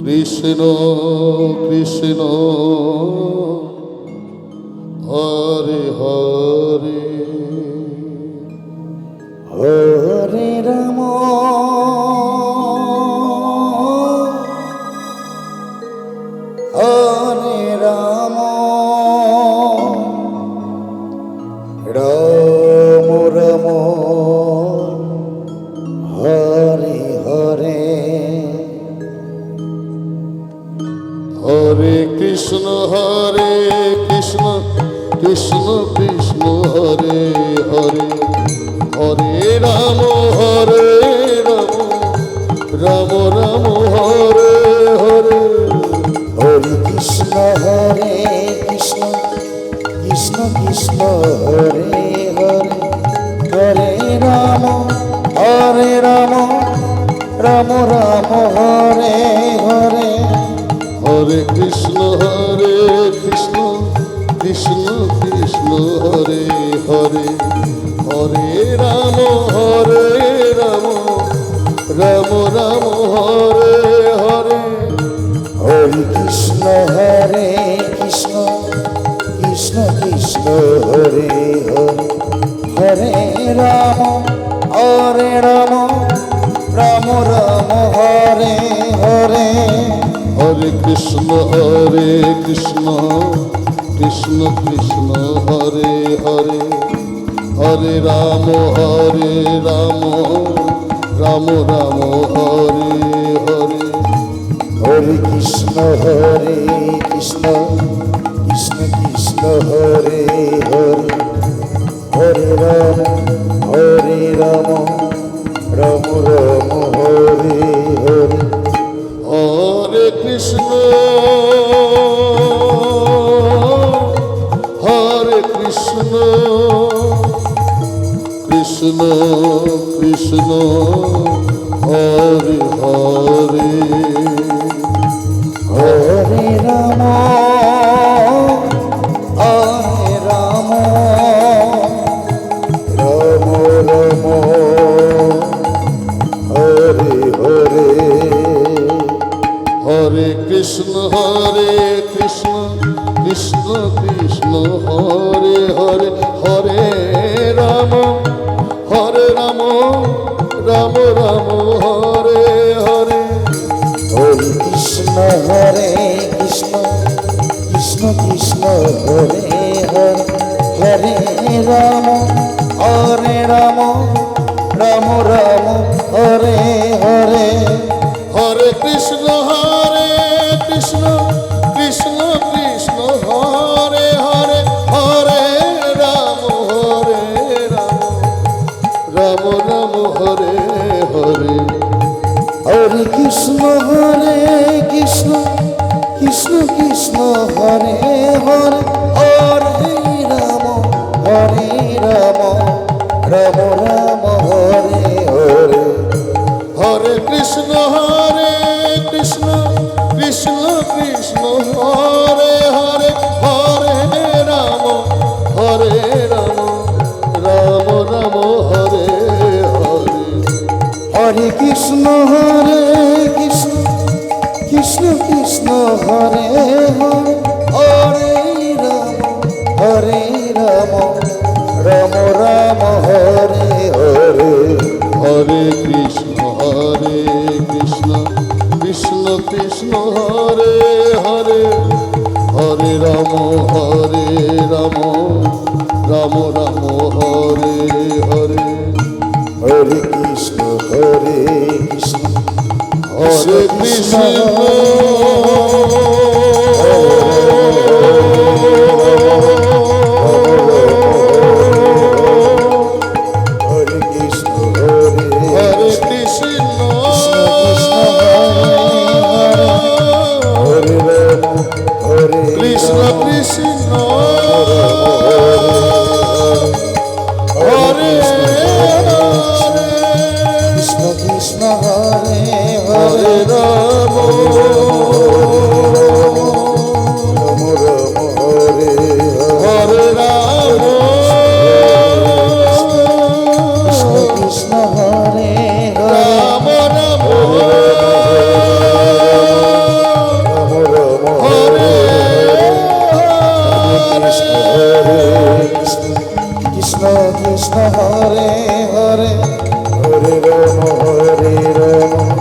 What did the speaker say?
Krishna Krishna Hare Hare Hare Ram Hare Ram Ram Ram Hare Hare Hare Krishna Krishna Krishna Hare Hare Hare Ram Ram Ram Hare Hare Hare Krishna Krishna Krishna Hare Hare Hare Ram Ram Ram Hare Hare Hare Krishna Krishna Krishna Hare Hare Hare Ram Ram Ram Hare Hare Hare Krishna Krishna Krishna Hare Hare Hare Ram Ram Ram Hare Hare Hare Krishna Krishna Krishna Hare Hare Hare Ram Ram Ram Hare Hare Hare Krishna Krishna Krishna Hare Hare Hare Ram Ram Hare Hare Hare Krishna Krishna Krishna Hare Hare Hare Ram Ram Ram Hare Hare Hare Krishna Krishna Krishna Hare Hare Hare Ram Ram Ram Hare Hare Hare Krishna Krishna Krishna Hare Hare Hare Ram Ram Ram Hare Hare Hare Krishna Krishna Krishna Hare Hare Hare Ram Ram Ram Hare Hare Hare Krishna Krishna Krishna Hare Hare Hare Ram Ram Hare Hare Hare Krishna Krishna Krishna Hare Hare Hare Ram Ram Ram Hare Hare Hare Krishna Krishna Hare Hare Hare Ram Ram Hare Hare Hare Krishna Krishna Hare Hare Hare Ram Ram Ram Hare Hare Hare Krishna Krishna Hare Krishna Hare Krishna Hare Krishna Hare Ram Hare Krishna Hare Krishna Hare Hare Ram Hare Hare Ram Krishna Hare Ram Ram Hare Hare Hare Ram